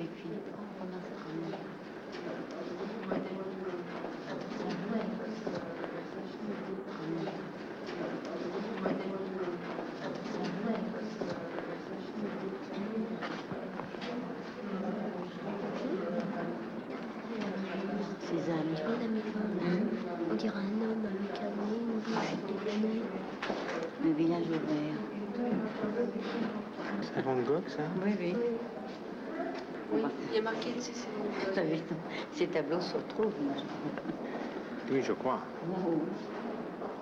avec Philippe, on commence à connaître. Cézanne. Tu vois la maison, on dirait un homme avec un nez, une bouche, des fenêtres. Le village ouvert. C'est Van Gogh, ça? Oui, oui. Oui, il y a marqué dessus, c'est Van Gogh. Oui, ces tableaux se retrouvent, moi, je crois. Oui, je crois. Oh,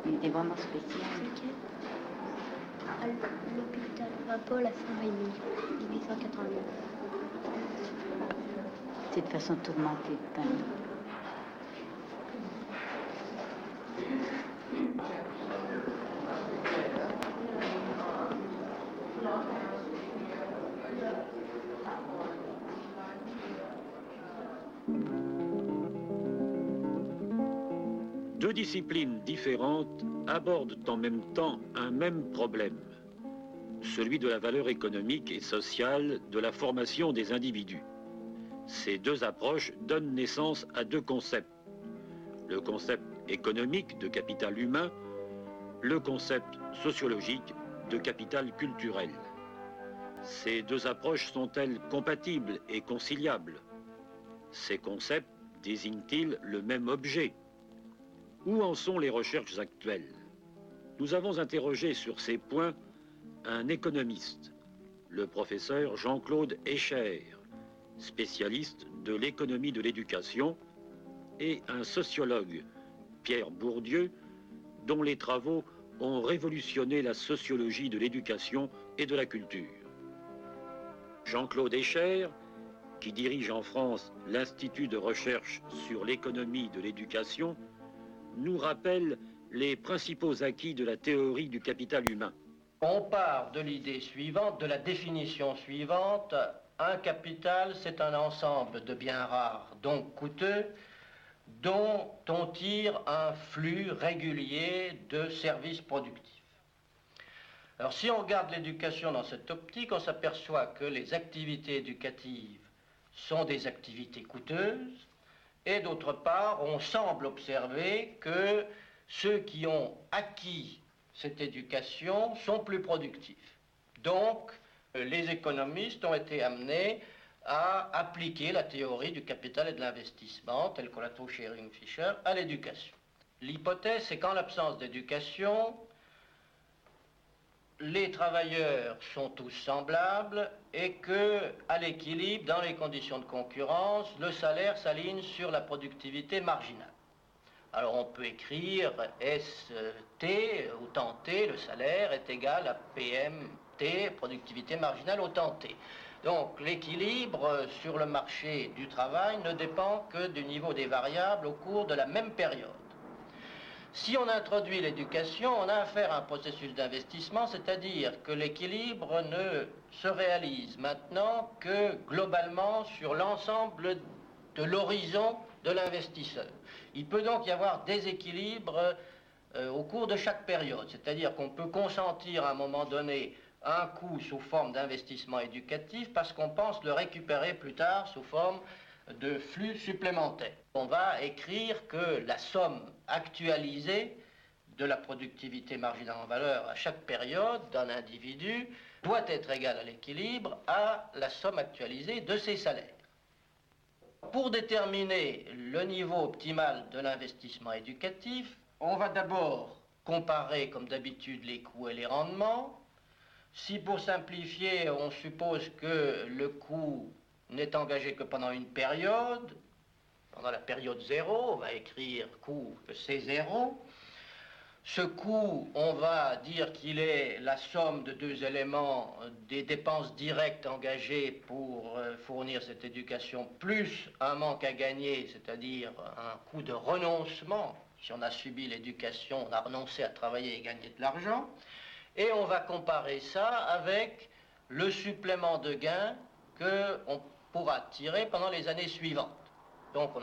il était vraiment spécial. C'est l'hôpital Paul à Saint-Rémy, 1889. C'est de façon tourmentée de peindre. Deux disciplines différentes abordent en même temps un même problème, celui de la valeur économique et sociale de la formation des individus. Ces deux approches donnent naissance à deux concepts. Le concept économique de capital humain, le concept sociologique de capital culturel. Ces deux approches sont-elles compatibles et conciliables? Ces concepts désignent-ils le même objet? Où en sont les recherches actuelles? Nous avons interrogé sur ces points un économiste, le professeur Jean-Claude Escher, spécialiste de l'économie de l'éducation, et un sociologue, Pierre Bourdieu, dont les travaux ont révolutionné la sociologie de l'éducation et de la culture. Jean-Claude Escher, qui dirige en France l'Institut de recherche sur l'économie de l'éducation, nous rappelle les principaux acquis de la théorie du capital humain. On part de l'idée suivante, de la définition suivante. Un capital, c'est un ensemble de biens rares, donc coûteux, dont on tire un flux régulier de services productifs. Alors si on regarde l'éducation dans cette optique, on s'aperçoit que les activités éducatives sont des activités coûteuses, et d'autre part, on semble observer que ceux qui ont acquis cette éducation sont plus productifs. Donc, les économistes ont été amenés à appliquer la théorie du capital et de l'investissement, telle qu'on la trouve chez Ehring-Fischer, à l'éducation. L'hypothèse, c'est qu'en l'absence d'éducation, les travailleurs sont tous semblables et que, à l'équilibre, dans les conditions de concurrence, le salaire s'aligne sur la productivité marginale. Alors on peut écrire ST, autant T, le salaire est égal à PMT, productivité marginale autant T. Donc l'équilibre sur le marché du travail ne dépend que du niveau des variables au cours de la même période. Si on introduit l'éducation, on a affaire à un processus d'investissement, c'est-à-dire que l'équilibre ne se réalise maintenant que globalement sur l'ensemble de l'horizon de l'investisseur. Il peut donc y avoir des équilibres au cours de chaque période, c'est-à-dire qu'on peut consentir à un moment donné un coût sous forme d'investissement éducatif parce qu'on pense le récupérer plus tard sous forme de flux supplémentaires. On va écrire que la somme actualisée de la productivité marginale en valeur à chaque période d'un individu doit être égale à l'équilibre à la somme actualisée de ses salaires. Pour déterminer le niveau optimal de l'investissement éducatif, on va d'abord comparer comme d'habitude les coûts et les rendements. Si pour simplifier, on suppose que le coût n'est engagé que pendant une période, pendant la période 0, on va écrire coût C0. Ce coût, on va dire qu'il est la somme de deux éléments des dépenses directes engagées pour fournir cette éducation, plus un manque à gagner, c'est-à-dire un coût de renoncement. Si on a subi l'éducation, on a renoncé à travailler et gagner de l'argent. Et on va comparer ça avec le supplément de gain qu'on pourra tirer pendant les années suivantes. Donc si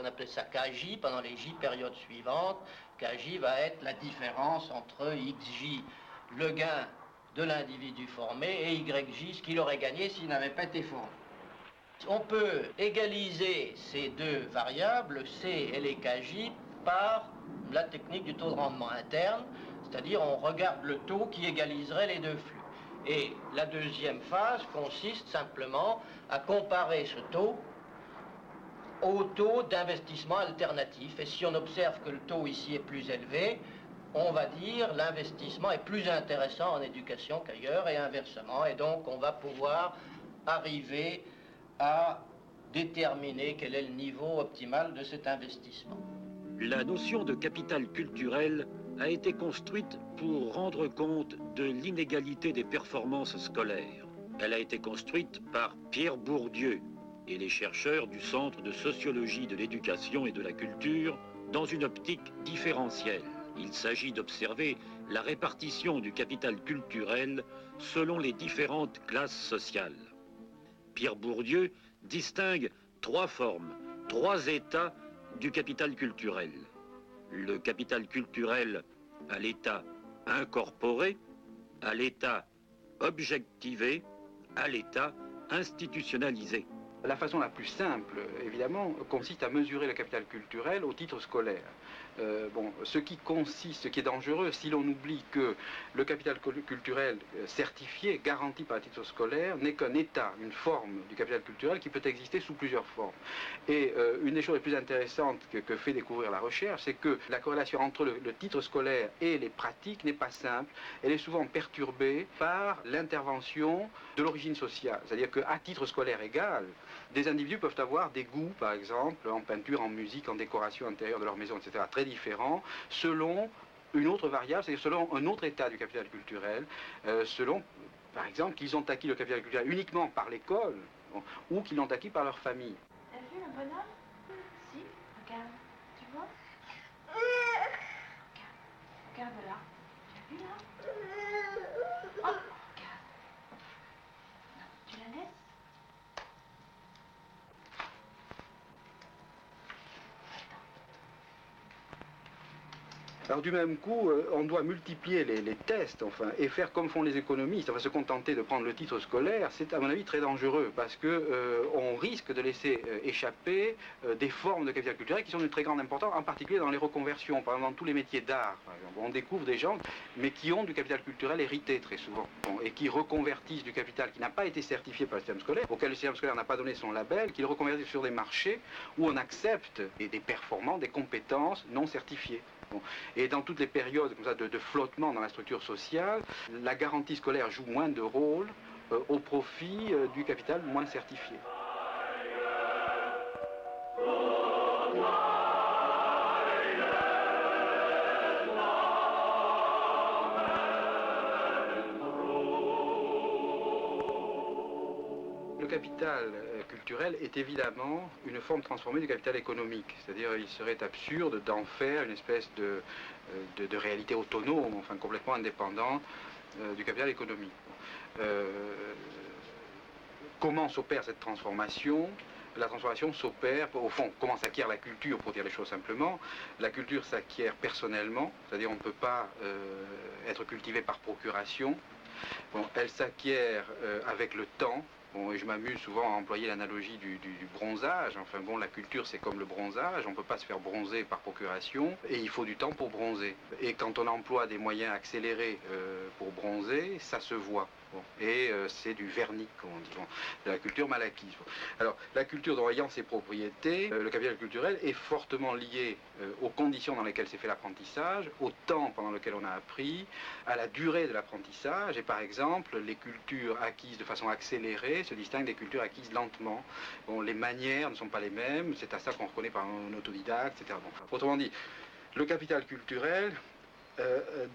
on appelle ça KJ, pendant les J périodes suivantes, KJ va être la différence entre XJ, le gain de l'individu formé, et YJ, ce qu'il aurait gagné s'il n'avait pas été formé. On peut égaliser ces deux variables, C et les KJ, par la technique du taux de rendement interne, c'est-à-dire on regarde le taux qui égaliserait les deux flux. Et la deuxième phase consiste simplement à comparer ce taux au taux d'investissement alternatif. Et si on observe que le taux ici est plus élevé, on va dire l'investissement est plus intéressant en éducation qu'ailleurs et inversement. Et donc on va pouvoir arriver à déterminer quel est le niveau optimal de cet investissement. La notion de capital culturel a été construite pour rendre compte de l'inégalité des performances scolaires. Elle a été construite par Pierre Bourdieu et les chercheurs du Centre de sociologie de l'éducation et de la culture dans une optique différentielle. Il s'agit d'observer la répartition du capital culturel selon les différentes classes sociales. Pierre Bourdieu distingue trois formes, trois états du capital culturel. Le capital culturel à l'état incorporé, à l'état objectivé, à l'état institutionnalisé. La façon la plus simple, évidemment, consiste à mesurer le capital culturel au titre scolaire. Ce qui est dangereux, si l'on oublie que le capital culturel certifié, garanti par le titre scolaire, n'est qu'un état, une forme du capital culturel qui peut exister sous plusieurs formes. Et une des choses les plus intéressantes que fait découvrir la recherche, c'est que la corrélation entre le titre scolaire et les pratiques n'est pas simple. Elle est souvent perturbée par l'intervention de l'origine sociale. C'est-à-dire qu'à titre scolaire égal, des individus peuvent avoir des goûts, par exemple, en peinture, en musique, en décoration intérieure de leur maison, etc., très différents, selon une autre variable, c'est-à-dire selon un autre état du capital culturel, selon, par exemple, qu'ils ont acquis le capital culturel uniquement par l'école, ou qu'ils l'ont acquis par leur famille. T'as vu un bonhomme? Si, regarde, tu vois? Regarde, regarde là. Tu as vu là? Oh, regarde. Non, tu la laisses? Alors du même coup, on doit multiplier les tests, enfin, et faire comme font les économistes, enfin se contenter de prendre le titre scolaire, c'est à mon avis très dangereux, parce que on risque de laisser échapper des formes de capital culturel qui sont d'une très grande importance, en particulier dans les reconversions, par exemple dans tous les métiers d'art, par exemple. On découvre des gens, mais qui ont du capital culturel hérité très souvent, et qui reconvertissent du capital qui n'a pas été certifié par le système scolaire, auquel le système scolaire n'a pas donné son label, qu'ils reconvertissent sur des marchés où on accepte des performances, des compétences non certifiées. Et dans toutes les périodes comme ça, de flottement dans la structure sociale, la garantie scolaire joue moins de rôle au profit du capital moins certifié. Le capital culturel est évidemment une forme transformée du capital économique. C'est-à-dire il serait absurde d'en faire une espèce de réalité autonome, enfin complètement indépendante du capital économique. Comment s'opère cette transformation? La transformation s'opère, au fond, comment s'acquiert la culture, pour dire les choses simplement. La culture s'acquiert personnellement, c'est-à-dire on ne peut pas être cultivé par procuration. Elle s'acquiert avec le temps. Et je m'amuse souvent à employer l'analogie du bronzage. Enfin bon, la culture c'est comme le bronzage, on ne peut pas se faire bronzer par procuration, et il faut du temps pour bronzer. Et quand on emploie des moyens accélérés pour bronzer, ça se voit. Et c'est du vernis, comme on dit, de la culture mal acquise. Alors, la culture ayant ses propriétés, le capital culturel est fortement lié aux conditions dans lesquelles s'est fait l'apprentissage, au temps pendant lequel on a appris, à la durée de l'apprentissage. Et par exemple, les cultures acquises de façon accélérée se distinguent des cultures acquises lentement. Les manières ne sont pas les mêmes, c'est à ça qu'on reconnaît par un autodidacte, etc. Autrement dit, le capital culturel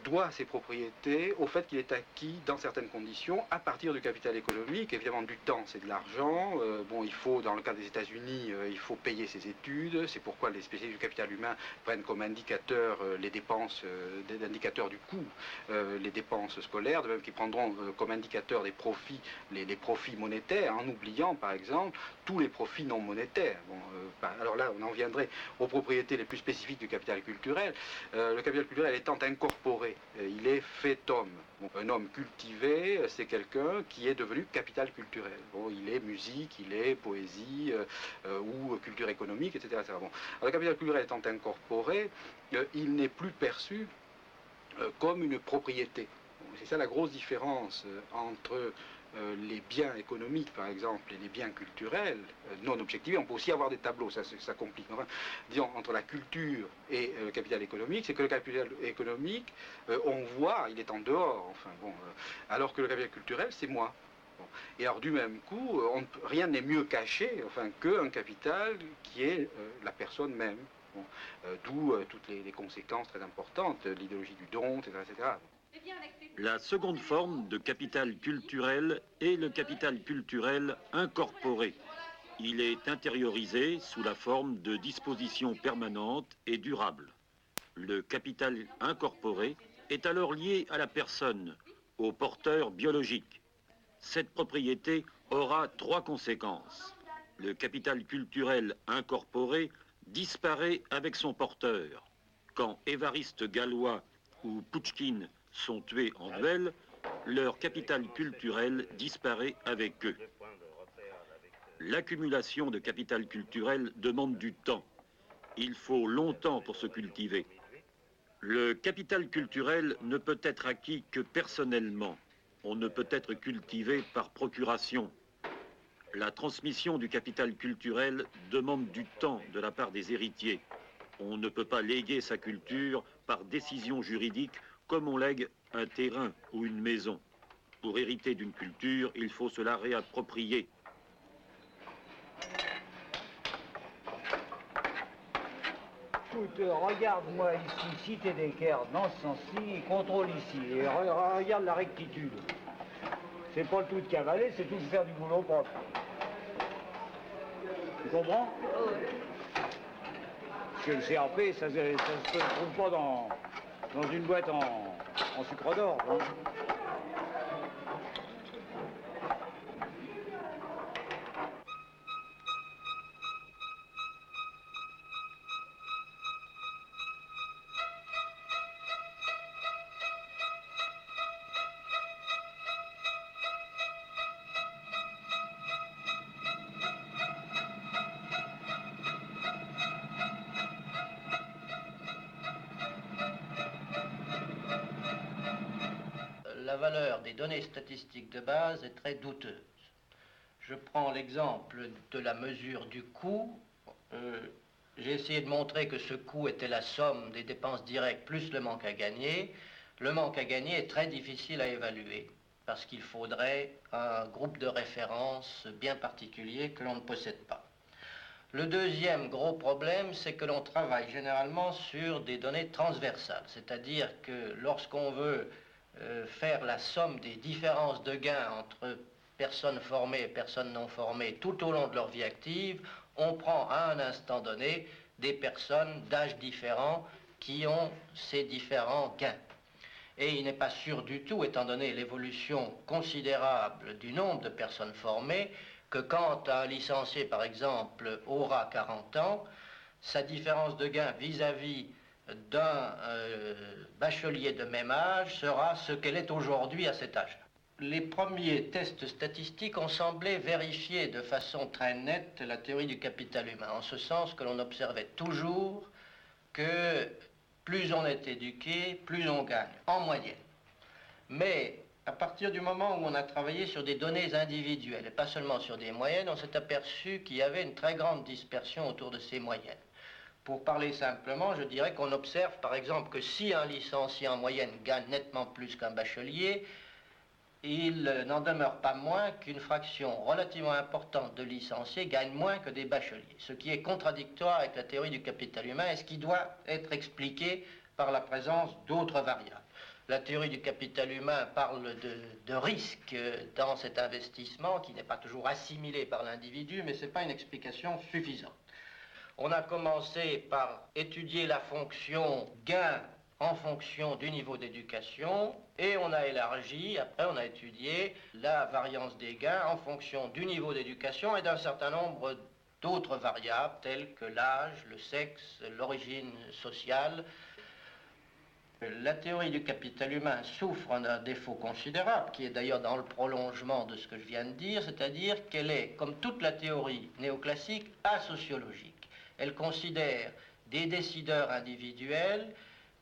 doit ses propriétés au fait qu'il est acquis dans certaines conditions à partir du capital économique. Évidemment, du temps, c'est de l'argent. Il faut, dans le cas des États-Unis, il faut payer ses études. C'est pourquoi les spécialistes du capital humain prennent comme indicateur les dépenses, des indicateurs du coût, les dépenses scolaires, de même qu'ils prendront comme indicateur des profits, les profits monétaires, en oubliant, par exemple, tous les profits non monétaires. Alors là, on en viendrait aux propriétés les plus spécifiques du capital culturel. Le capital culturel étant incorporé, il est fait homme. Bon, un homme cultivé, c'est quelqu'un qui est devenu capital culturel. Bon, il est musique, il est poésie ou culture économique, etc. etc. Bon. Alors, le capital culturel étant incorporé, il n'est plus perçu comme une propriété. Bon, c'est ça la grosse différence entre les biens économiques, par exemple, et les biens culturels non objectivés. On peut aussi avoir des tableaux, ça complique. Enfin, disons, entre la culture et le capital économique, c'est que le capital économique, on voit, il est en dehors, enfin, bon, alors que le capital culturel, c'est moi. Bon. Et alors, du même coup, rien n'est mieux caché, enfin, qu'un capital qui est la personne même. Bon. D'où toutes les conséquences très importantes, l'idéologie du don, etc., etc. La seconde forme de capital culturel est le capital culturel incorporé. Il est intériorisé sous la forme de dispositions permanentes et durables. Le capital incorporé est alors lié à la personne, au porteur biologique. Cette propriété aura 3 conséquences. Le capital culturel incorporé disparaît avec son porteur. Quand Évariste Galois ou Pouchkine sont tués en duel, leur capital culturel disparaît avec eux. L'accumulation de capital culturel demande du temps. Il faut longtemps pour se cultiver. Le capital culturel ne peut être acquis que personnellement. On ne peut être cultivé par procuration. La transmission du capital culturel demande du temps de la part des héritiers. On ne peut pas léguer sa culture par décision juridique comme on lègue un terrain ou une maison. Pour hériter d'une culture, il faut se la réapproprier. Écoute, regarde-moi ici, si t'es d'équerre dans ce sens-ci, contrôle ici, et regarde la rectitude. C'est pas le tout de cavaler, c'est tout de faire du boulot propre. Tu comprends? Parce que le CRP, ça se trouve pas dans une boîte en sucre d'or. Hein. La valeur des données statistiques de base est très douteuse. Je prends l'exemple de la mesure du coût. J'ai essayé de montrer que ce coût était la somme des dépenses directes plus le manque à gagner. Le manque à gagner est très difficile à évaluer parce qu'il faudrait un groupe de référence bien particulier que l'on ne possède pas. Le deuxième gros problème, c'est que l'on travaille généralement sur des données transversales, c'est-à-dire que lorsqu'on veut faire la somme des différences de gains entre personnes formées et personnes non formées tout au long de leur vie active, on prend à un instant donné des personnes d'âge différents qui ont ces différents gains. Et il n'est pas sûr du tout, étant donné l'évolution considérable du nombre de personnes formées, que quand un licencié, par exemple, aura 40 ans, sa différence de gain vis-à-vis d'un bachelier de même âge sera ce qu'elle est aujourd'hui à cet âge. Les premiers tests statistiques ont semblé vérifier de façon très nette la théorie du capital humain, en ce sens que l'on observait toujours que plus on est éduqué, plus on gagne, en moyenne. Mais à partir du moment où on a travaillé sur des données individuelles, et pas seulement sur des moyennes, on s'est aperçu qu'il y avait une très grande dispersion autour de ces moyennes. Pour parler simplement, je dirais qu'on observe par exemple que si un licencié en moyenne gagne nettement plus qu'un bachelier, il n'en demeure pas moins qu'une fraction relativement importante de licenciés gagne moins que des bacheliers, ce qui est contradictoire avec la théorie du capital humain et ce qui doit être expliqué par la présence d'autres variables. La théorie du capital humain parle de risque dans cet investissement qui n'est pas toujours assimilé par l'individu, mais ce n'est pas une explication suffisante. On a commencé par étudier la fonction gain en fonction du niveau d'éducation et on a élargi, après on a étudié la variance des gains en fonction du niveau d'éducation et d'un certain nombre d'autres variables telles que l'âge, le sexe, l'origine sociale. La théorie du capital humain souffre d'un défaut considérable, qui est d'ailleurs dans le prolongement de ce que je viens de dire, c'est-à-dire qu'elle est, comme toute la théorie néoclassique, asociologique. Elle considère des décideurs individuels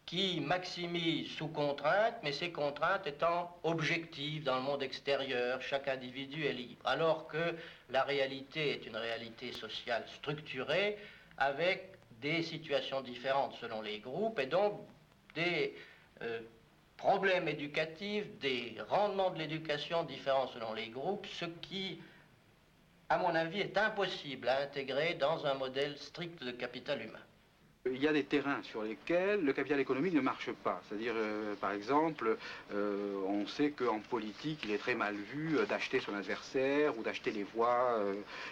qui maximisent sous contrainte, mais ces contraintes étant objectives dans le monde extérieur, chaque individu est libre, alors que la réalité est une réalité sociale structurée, avec des situations différentes selon les groupes, et donc des problèmes éducatifs, des rendements de l'éducation différents selon les groupes, ce qui, à mon avis, est impossible à intégrer dans un modèle strict de capital humain. Il y a des terrains sur lesquels le capital économique ne marche pas. C'est-à-dire, par exemple, on sait qu'en politique, il est très mal vu d'acheter son adversaire ou d'acheter les voix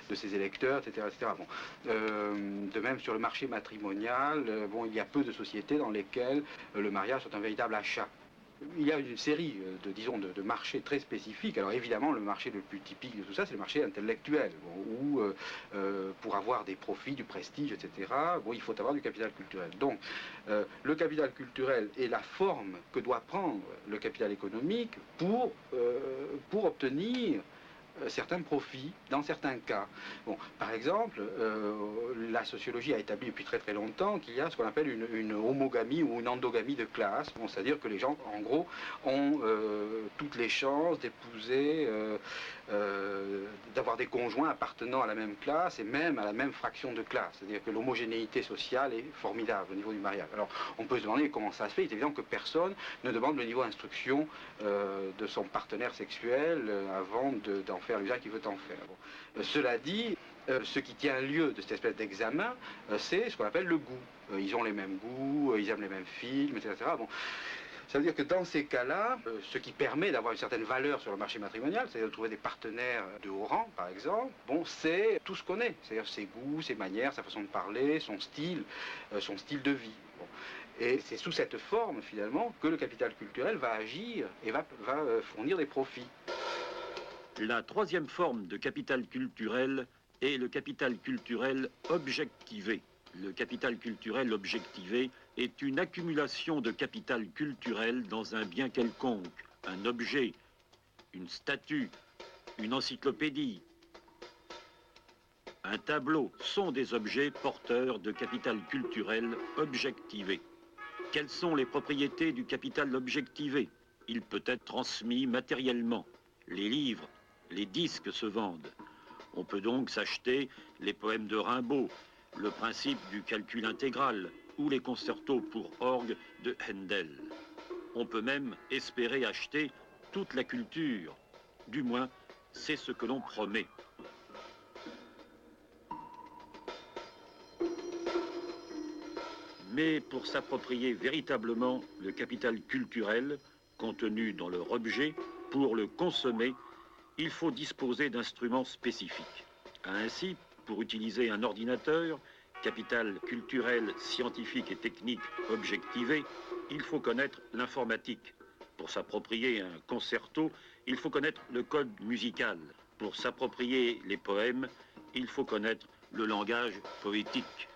de ses électeurs, etc. etc. Bon. De même, sur le marché matrimonial, bon, il y a peu de sociétés dans lesquelles le mariage est un véritable achat. Il y a une série disons, de marchés très spécifiques. Alors évidemment, le marché le plus typique de tout ça, c'est le marché intellectuel, bon, où pour avoir des profits, du prestige, etc., bon, il faut avoir du capital culturel. Donc, le capital culturel est la forme que doit prendre le capital économique pour obtenir certains profits dans certains cas. Bon, par exemple, la sociologie a établi depuis très très longtemps qu'il y a ce qu'on appelle une homogamie ou une endogamie de classe. Bon, c'est-à-dire que les gens, en gros, ont toutes les chances d'épouser, d'avoir des conjoints appartenant à la même classe et même à la même fraction de classe. C'est-à-dire que l'homogénéité sociale est formidable au niveau du mariage. Alors, on peut se demander comment ça se fait. Il est évident que personne ne demande le niveau d'instruction de son partenaire sexuel avant d'en faire l'usage qu'il veut en faire. Bon. Cela dit, ce qui tient lieu de cette espèce d'examen, c'est ce qu'on appelle le goût. Ils ont les mêmes goûts, ils aiment les mêmes films, etc. Bon. Ça veut dire que dans ces cas-là, ce qui permet d'avoir une certaine valeur sur le marché matrimonial, c'est-à-dire de trouver des partenaires de haut rang, par exemple, bon, c'est tout ce qu'on est. C'est-à-dire ses goûts, ses manières, sa façon de parler, son style de vie. Bon. Et c'est sous cette forme, finalement, que le capital culturel va agir et va fournir des profits. La troisième forme de capital culturel est le capital culturel objectivé. Le capital culturel objectivé est une accumulation de capital culturel dans un bien quelconque, un objet, une statue, une encyclopédie, un tableau sont des objets porteurs de capital culturel objectivé. Quelles sont les propriétés du capital objectivé? Il peut être transmis matériellement. Les livres, les disques se vendent. On peut donc s'acheter les poèmes de Rimbaud, le principe du calcul intégral ou les concertos pour orgue de Handel. On peut même espérer acheter toute la culture. Du moins, c'est ce que l'on promet. Mais pour s'approprier véritablement le capital culturel contenu dans leur objet, pour le consommer, il faut disposer d'instruments spécifiques. Ainsi, pour utiliser un ordinateur, capital culturel, scientifique et technique objectivé, il faut connaître l'informatique. Pour s'approprier un concerto, il faut connaître le code musical. Pour s'approprier les poèmes, il faut connaître le langage poétique.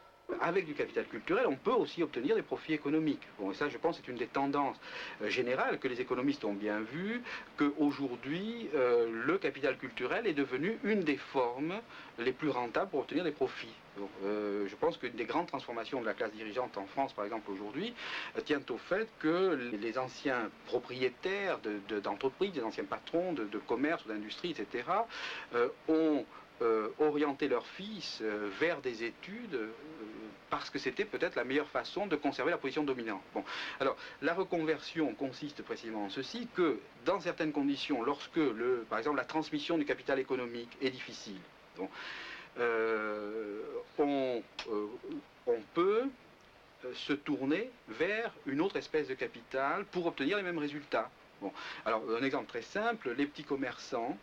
Avec du capital culturel, on peut aussi obtenir des profits économiques. Bon, et ça, je pense, c'est une des tendances générales que les économistes ont bien vu, qu'aujourd'hui, le capital culturel est devenu une des formes les plus rentables pour obtenir des profits. Donc, je pense qu'une des grandes transformations de la classe dirigeante en France, par exemple, aujourd'hui, tient au fait que les anciens propriétaires d'entreprises, les anciens patrons de commerce ou d'industrie, etc., ont orienter leurs fils vers des études parce que c'était peut-être la meilleure façon de conserver la position dominante. Bon. Alors, la reconversion consiste précisément en ceci, que dans certaines conditions, lorsque, par exemple, la transmission du capital économique est difficile, bon, on peut se tourner vers une autre espèce de capital pour obtenir les mêmes résultats. Bon. Alors, un exemple très simple, les petits commerçants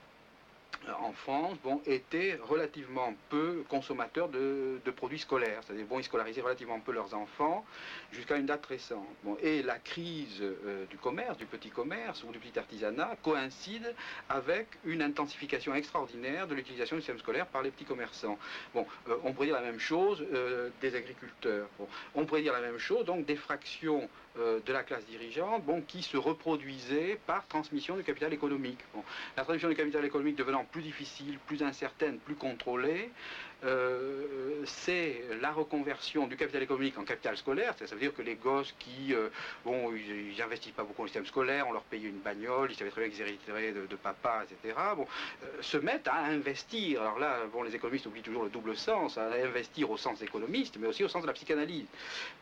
en France, bon, étaient relativement peu consommateurs de produits scolaires. C'est-à-dire, bon, ils scolarisaient relativement peu leurs enfants jusqu'à une date récente. Bon, et la crise du commerce, du petit commerce ou du petit artisanat coïncide avec une intensification extraordinaire de l'utilisation du système scolaire par les petits commerçants. Bon, on pourrait dire la même chose des agriculteurs. Bon, on pourrait dire la même chose donc des fractions de la classe dirigeante, bon, qui se reproduisait par transmission du capital économique. Bon, la transmission du capital économique devenant plus difficile, plus incertaine, plus contrôlée, c'est la reconversion du capital économique en capital scolaire. Ça veut dire que les gosses qui, bon, ils n'investissent pas beaucoup dans le système scolaire, on leur payait une bagnole, ils savaient très bien qu'ils hériteraient de papa, etc. Bon, se mettent à investir. Alors là, bon, les économistes oublient toujours le double sens, à investir au sens économiste, mais aussi au sens de la psychanalyse.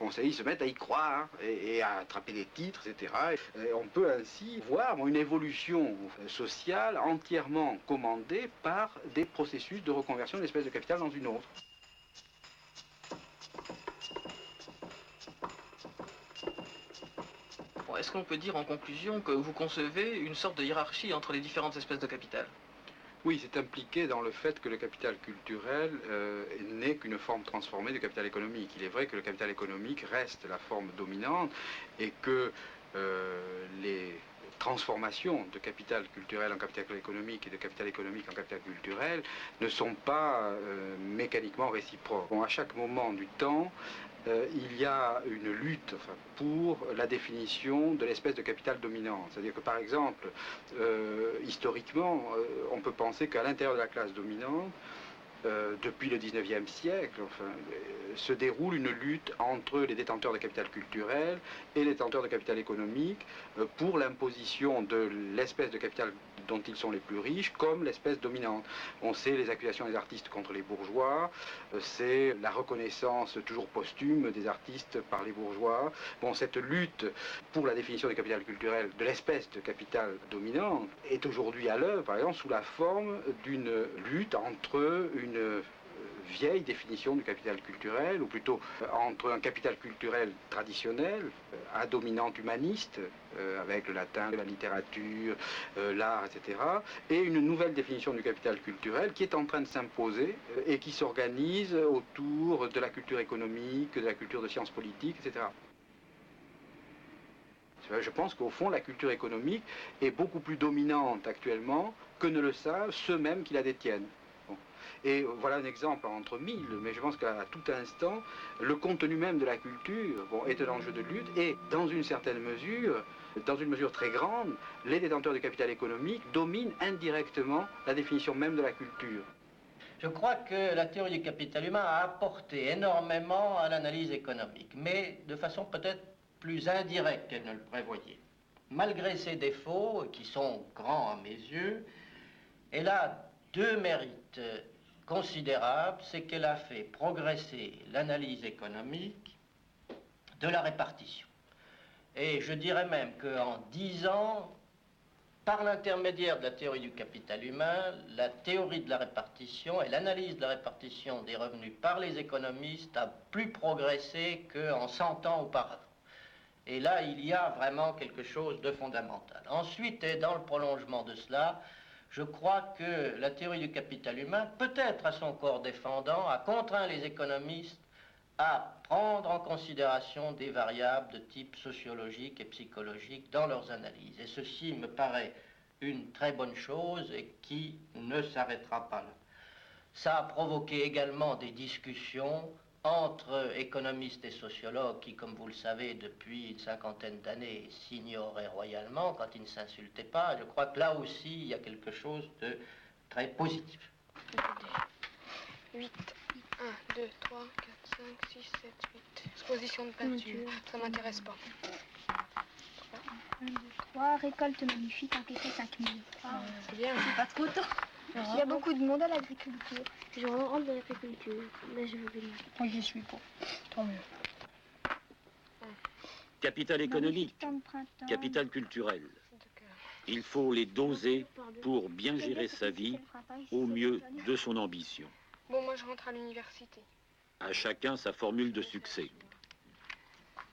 Bon, ça, ils se mettent à y croire et à attraper des titres, etc. Et on peut ainsi voir une évolution sociale entièrement commandée par des processus de reconversion d'une espèce de capital dans une autre. Bon, est-ce qu'on peut dire en conclusion que vous concevez une sorte de hiérarchie entre les différentes espèces de capital? Oui, c'est impliqué dans le fait que le capital culturel n'est qu'une forme transformée du capital économique. Il est vrai que le capital économique reste la forme dominante et que les transformations de capital culturel en capital économique et de capital économique en capital culturel ne sont pas mécaniquement réciproques. Bon, à chaque moment du temps, il y a une lutte pour la définition de l'espèce de capital dominant. C'est-à-dire que, par exemple, historiquement, on peut penser qu'à l'intérieur de la classe dominante, depuis le 19e siècle, se déroule une lutte entre les détenteurs de capital culturel et les détenteurs de capital économique pour l'imposition de l'espèce de capital dont ils sont les plus riches comme l'espèce dominante. On sait les accusations des artistes contre les bourgeois, c'est la reconnaissance toujours posthume des artistes par les bourgeois. Bon, cette lutte pour la définition du capital culturel de l'espèce de capital dominant est aujourd'hui à l'œuvre, par exemple, sous la forme d'une lutte entre une vieille définition du capital culturel, ou plutôt entre un capital culturel traditionnel, à dominante humaniste, avec le latin, la littérature, l'art, etc., et une nouvelle définition du capital culturel qui est en train de s'imposer et qui s'organise autour de la culture économique, de la culture de sciences politiques, etc. Je pense qu'au fond, la culture économique est beaucoup plus dominante actuellement que ne le savent ceux-mêmes qui la détiennent. Et voilà un exemple entre mille, mais je pense qu'à tout instant, le contenu même de la culture est un enjeu de lutte et, dans une certaine mesure, dans une mesure très grande, les détenteurs du capital économique dominent indirectement la définition même de la culture. Je crois que la théorie du capital humain a apporté énormément à l'analyse économique, mais de façon peut-être plus indirecte qu'elle ne le prévoyait. Malgré ses défauts, qui sont grands à mes yeux, elle a deux mérites considérable, c'est qu'elle a fait progresser l'analyse économique de la répartition. Et je dirais même qu'en 10 ans, par l'intermédiaire de la théorie du capital humain, la théorie de la répartition et l'analyse de la répartition des revenus par les économistes a plus progressé qu'en 100 ans auparavant. Et là, il y a vraiment quelque chose de fondamental. Ensuite, et dans le prolongement de cela, je crois que la théorie du capital humain, peut-être à son corps défendant, a contraint les économistes à prendre en considération des variables de type sociologique et psychologique dans leurs analyses. Et ceci me paraît une très bonne chose et qui ne s'arrêtera pas là. Ça a provoqué également des discussions entre économistes et sociologues qui, comme vous le savez, depuis une cinquantaine d'années, s'ignoraient royalement quand ils ne s'insultaient pas. Je crois que là aussi, il y a quelque chose de très positif. 8, 1, 2, 3, 4, 5, 6, 7, 8. Exposition de peinture, ça m'intéresse pas. 1, 2, 3, récolte magnifique, enquêté 5000. C'est bien. C'est pas trop tôt. Il y a beaucoup de monde à l'agriculture. Je rentre dans l'agriculture. Là, je veux venir. Moi, j'y suis pas. Tant mieux. Capital économique, capital culturel. Il faut les doser pour bien gérer sa vie au mieux de son ambition. Bon, moi, je rentre à l'université. À chacun sa formule de succès.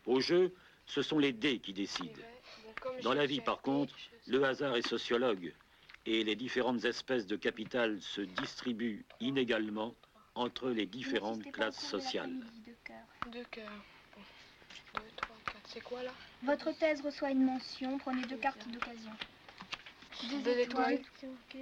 Au jeu, ce sont les dés qui décident. Dans la vie, par contre, le hasard est sociologue et les différentes espèces de capital se distribuent inégalement entre les différentes classes sociales. 2 cœurs. 2, 3, 4. C'est quoi, là? Votre thèse reçoit une mention. Prenez 2 cartes d'occasion. 2 étoiles. Ok.